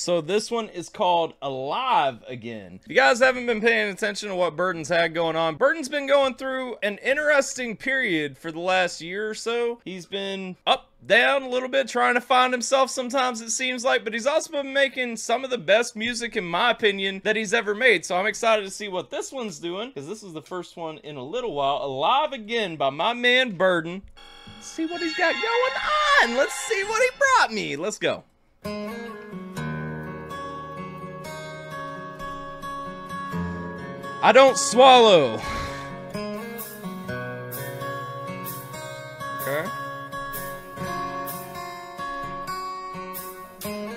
So this one is called Alive Again. If you guys haven't been paying attention to what Burden's had going on, Burden's been going through an interesting period for the last year or so. He's been up, down a little bit, trying to find himself sometimes, it seems like, but he's also been making some of the best music, in my opinion, that he's ever made. So I'm excited to see what this one's doing, because this is the first one in a little while. Alive Again by my man Burden. Let's see what he's got going on. Let's see what he brought me. Let's go. I don't swallow. Okay.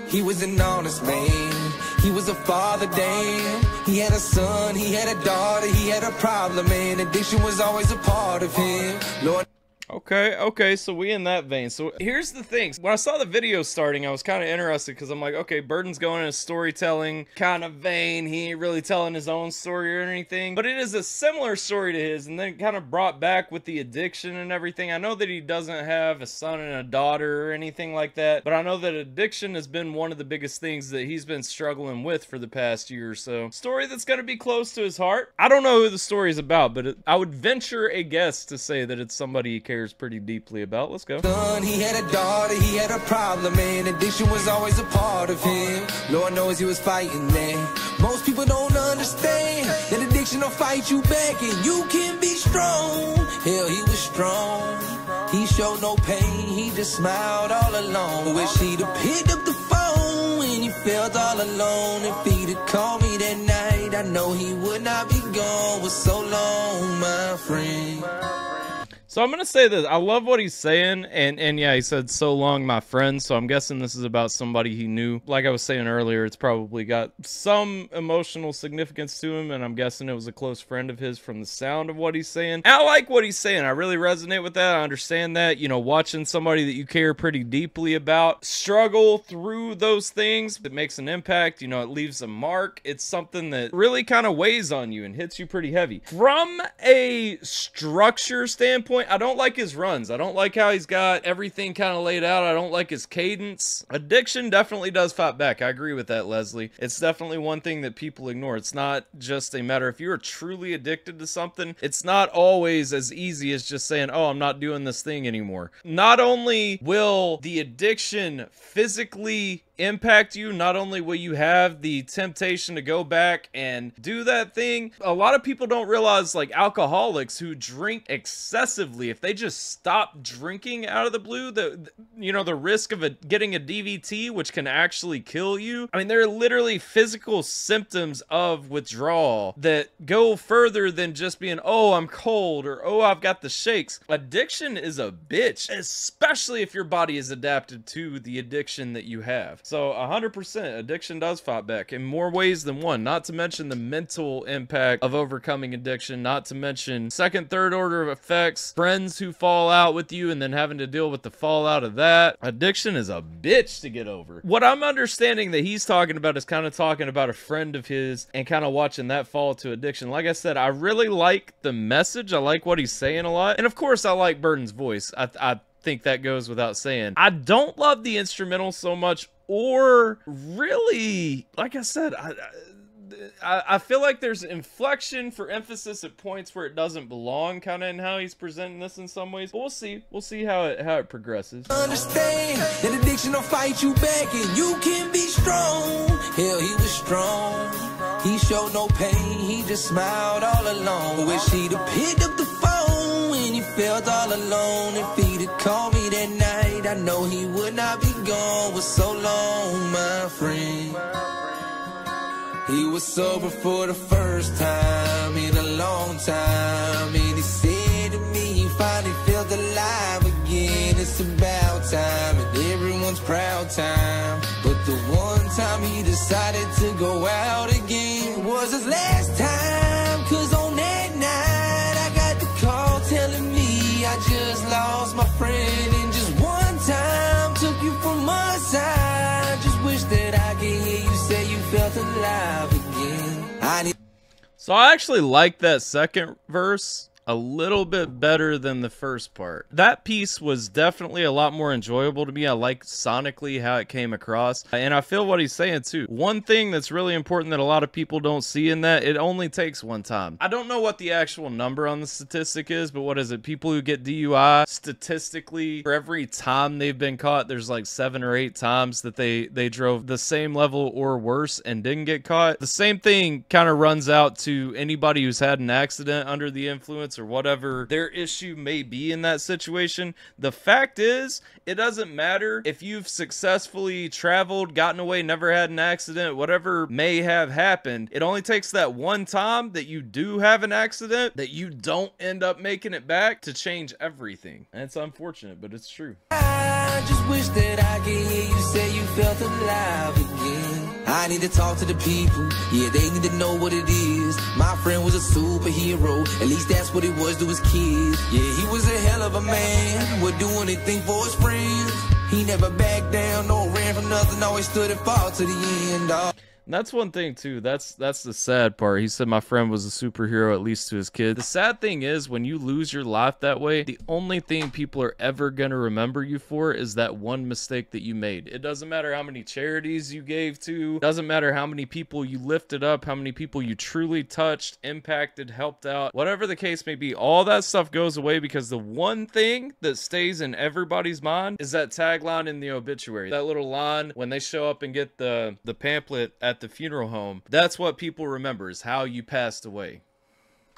He was an honest man. He was a father, damn. He had a son, he had a daughter, he had a problem, and addiction was always a part of him. Lord. Okay, so we in that vein. So here's the thing. When I saw the video starting, I was kind of interested because I'm like, okay, Burden's going in a storytelling kind of vein. He ain't really telling his own story or anything, but it is a similar story to his, and then kind of brought back with the addiction and everything. I know that he doesn't have a son and a daughter or anything like that, but I know that addiction has been one of the biggest things that he's been struggling with for the past year or so. Story that's going to be close to his heart. I don't know who the story is about, but I would venture a guess to say that it's somebody he cares pretty deeply about. Let's go. Son, he had a daughter, he had a problem, and addiction was always a part of him. Lord knows he was fighting that. Most people don't understand that addiction will fight you back, and you can be strong. Hell, he was strong. He showed no pain, he just smiled all alone. Wish he'd have picked up the phone when he felt all alone. If he'd have called me that night, I know he would not be gone for so long, my friend. So I'm going to say this. I love what he's saying, and yeah, he said, so long, my friend, so I'm guessing this is about somebody he knew. Like I was saying earlier, it's probably got some emotional significance to him, and I'm guessing it was a close friend of his from the sound of what he's saying. And I like what he's saying. I really resonate with that. I understand that, you know, watching somebody that you care pretty deeply about struggle through those things, it makes an impact, you know, it leaves a mark. It's something that really kind of weighs on you and hits you pretty heavy. From a structure standpoint, I don't like his runs. I don't like how he's got everything kind of laid out. I don't like his cadence. Addiction definitely does fight back. I agree with that, Leslie. It's definitely one thing that people ignore. It's not just a matter, if you're truly addicted to something, it's not always as easy as just saying, oh, I'm not doing this thing anymore. Not only will the addiction physically impact you, not only will you have the temptation to go back and do that thing. A lot of people don't realize, like alcoholics who drink excessively, if they just stop drinking out of the blue, you know, the risk of getting a DVT, which can actually kill you. I mean, there are literally physical symptoms of withdrawal that go further than just being, oh, I'm cold, or oh, I've got the shakes. Addiction is a bitch, especially if your body is adapted to the addiction that you have. So 100% addiction does fight back in more ways than one, not to mention the mental impact of overcoming addiction, not to mention second, third order effects, friends who fall out with you and then having to deal with the fallout of that. Addiction is a bitch to get over. What I'm understanding that he's talking about is kind of talking about a friend of his and kind of watching that fall to addiction. Like I said, I really like the message. I like what he's saying a lot. And of course, I like Burden's voice. I think that goes without saying. I don't love the instrumental so much, or really, like I said, I feel like there's inflection for emphasis at points where it doesn't belong, kind of in how he's presenting this in some ways. But we'll see how it progresses. Understand that addiction will fight you back, and you can be strong. Hell, he was strong. He showed no pain. He just smiled all alone. Wish he'd have picked up the phone when he felt all alone. If he'd have called me that night, I know he would not be gone for so long, my friend. He was sober for the first time in a long time, and he said to me he finally felt alive again. It's about time, and everyone's proud time. But the one time he decided to go out again was his last time, 'cause on that night I got the call telling me I just lost my friend, and just one time took you from my side. Just wish that I could hear you say you felt alive again. So I actually like that second verse. a little bit better than the first part. That piece was definitely a lot more enjoyable to me. I like sonically how it came across, and I feel what he's saying too. One thing that's really important that a lot of people don't see in that, it only takes one time. I don't know what the actual number on the statistic is, but what is it? People who get DUI, statistically, for every time they've been caught, there's like 7 or 8 times that they drove the same level or worse and didn't get caught. The same thing kind of runs out to anybody who's had an accident under the influence or whatever their issue may be in that situation. The fact is, it doesn't matter if you've successfully traveled, gotten away, never had an accident, whatever may have happened. It only takes that one time that you do have an accident, that you don't end up making it back, to change everything. And it's unfortunate, but it's true. I just wish that I could hear you say you felt alive again. I need to talk to the people, yeah, they need to know what it is. My friend was a superhero, at least that's what he was to his kids. Yeah, he was a hell of a man, would do anything for his friends. He never backed down, no ran from nothing, always stood and fought to the end. And that's one thing too. That's the sad part. He said my friend was a superhero, at least to his kids. The sad thing is, when you lose your life that way, the only thing people are ever gonna remember you for is that one mistake that you made. It doesn't matter how many charities you gave to, doesn't matter how many people you lifted up, how many people you truly touched, impacted, helped out, whatever the case may be. All that stuff goes away, because the one thing that stays in everybody's mind is that tagline in the obituary. That little line when they show up and get the pamphlet at the funeral home. That's what people remember, is how you passed away.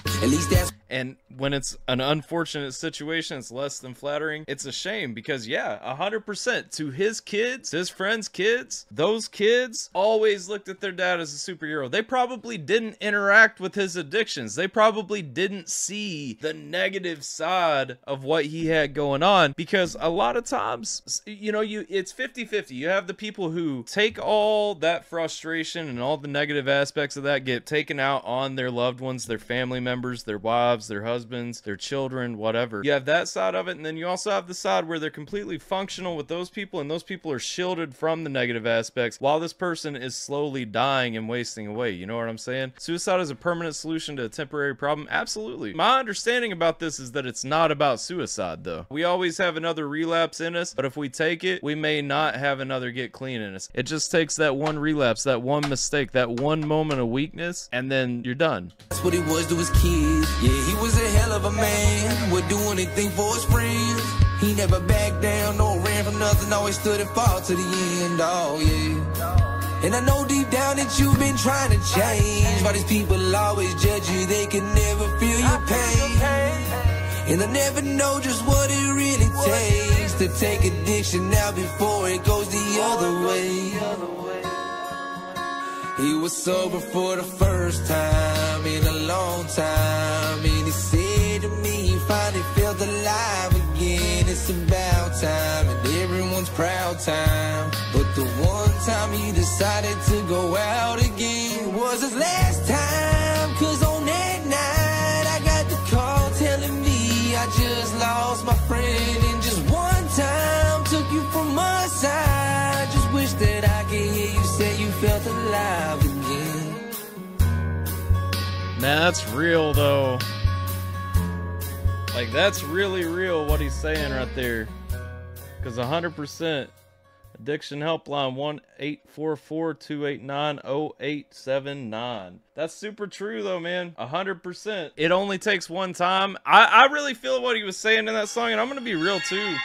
At least that's... And when it's an unfortunate situation, it's less than flattering. It's a shame, because yeah, 100% to his kids, his friends' kids, those kids always looked at their dad as a superhero. They probably didn't interact with his addictions. They probably didn't see the negative side of what he had going on, because a lot of times, you know, it's 50-50. You have the people who take all that frustration and all the negative aspects of that, get taken out on their loved ones, their family members, their wives, their husbands, their children, whatever. You have that side of it, and then you also have the side where they're completely functional with those people, and those people are shielded from the negative aspects while this person is slowly dying and wasting away. You know what I'm saying? Suicide is a permanent solution to a temporary problem? Absolutely. My understanding about this is that it's not about suicide, though. We always have another relapse in us, but if we take it, we may not have another get clean in us. It just takes that one relapse, that one mistake, that one moment of weakness, and then you're done. That's what he was to his kids. Yeah, he was a hell of a man, would do anything for his friends. He never backed down, no ran from nothing, always stood and fought to the end. Oh yeah. And I know deep down that you've been trying to change, but these people always judge you, they can never feel your pain. And they never know just what it really takes to take addiction out before it goes the other way. He was sober for the first time in a long time, and he said to me he finally felt alive again. It's about time, and everyone's proud time. But the one time he decided to go out again was his last time, 'cause on that night I got the call telling me I just lost my friend, and just one time took you from my side. Just wish that I could hear you say you felt alive again. Man, that's real though. Like, that's really real what he's saying right there. Because 100% addiction helpline 1-844-289-0879. That's super true though, man. 100%. It only takes one time. I really feel what he was saying in that song, and I'm gonna be real too.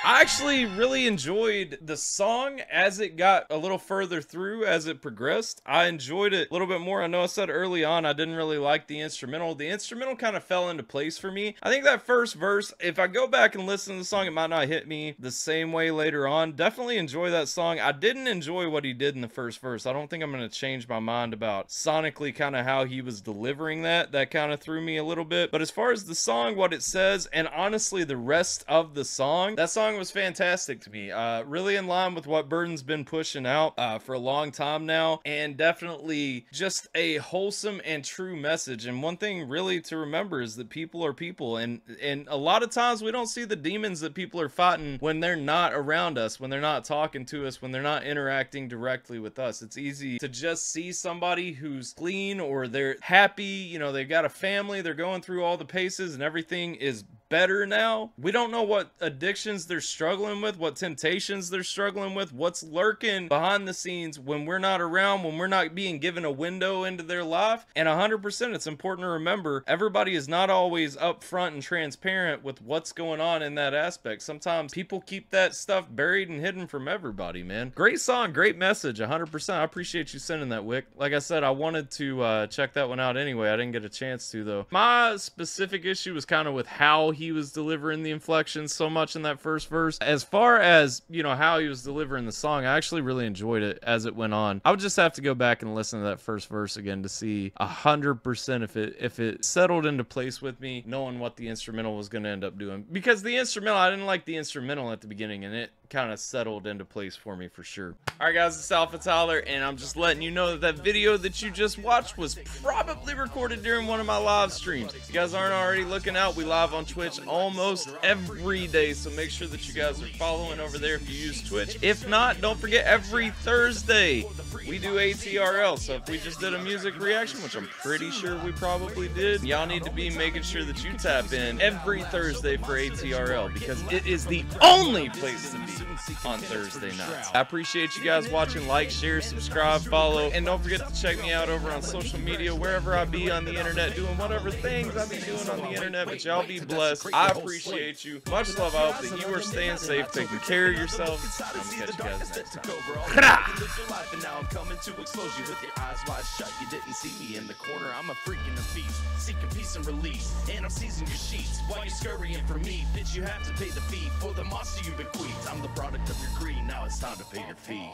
I actually really enjoyed the song as it got a little further through, as it progressed. I enjoyed it a little bit more. I know I said early on I didn't really like the instrumental. The instrumental kind of fell into place for me. I think that first verse, if I go back and listen to the song, it might not hit me the same way later on. Definitely enjoy that song. I didn't enjoy what he did in the first verse. I don't think I'm going to change my mind about sonically kind of how he was delivering that. That kind of threw me a little bit. But as far as the song, what it says, and honestly the rest of the song, that song song was fantastic to me. Really in line with what Burden's been pushing out for a long time now, and definitely just a wholesome and true message. And one thing really to remember is that people are people, and a lot of times we don't see the demons that people are fighting when they're not around us, when they're not talking to us, when they're not interacting directly with us. It's easy to just see somebody who's clean, or they're happy, you know, they've got a family, they're going through all the paces and everything is better now. We don't know what addictions they're struggling with, what temptations they're struggling with, what's lurking behind the scenes when we're not around, when we're not being given a window into their life. And 100%, it's important to remember, everybody is not always upfront and transparent with what's going on in that aspect. Sometimes people keep that stuff buried and hidden from everybody, man. Great song, great message, 100%. I appreciate you sending that, Wick. Like I said, I wanted to check that one out anyway. I didn't get a chance to, though. My specific issue was kind of with how he was delivering the inflections so much in that first verse. As far as, you know, how he was delivering the song, I actually really enjoyed it as it went on. I would just have to go back and listen to that first verse again to see 100% if it settled into place with me, knowing what the instrumental was going to end up doing. Because the instrumental, I didn't like the instrumental at the beginning, and it kind of settled into place for me for sure. Alright guys, it's AlphaTyler, and I'm just letting you know that video that you just watched was probably recorded during one of my live streams. If you guys aren't already looking out, we live on Twitch almost every day, so make sure that you guys are following over there if you use Twitch. If not, don't forget, every Thursday we do ATRL, so if we just did a music reaction, which I'm pretty sure we probably did, y'all need to be making sure that you tap in every Thursday for ATRL, because it is the only place to be on Thursday nights. I appreciate you guys watching. Like, share, subscribe, follow, and don't forget to check me out over on social media, wherever I be on the internet, doing whatever things I be doing on the internet. But y'all be blessed. I appreciate you. Much love. I hope that you are staying safe, taking care of yourselves. I'm gonna catch you guys next time. Now I'm coming to expose you with your eyes wide shut. You didn't see me in the corner. I'm a freak in the feast, seeking peace and release. And I'm seizing your sheets while you're scurrying for me. Bitch, you have to pay the fee for the monster you bequeathed. I'm the product of your greed. Now it's time to pay your fee.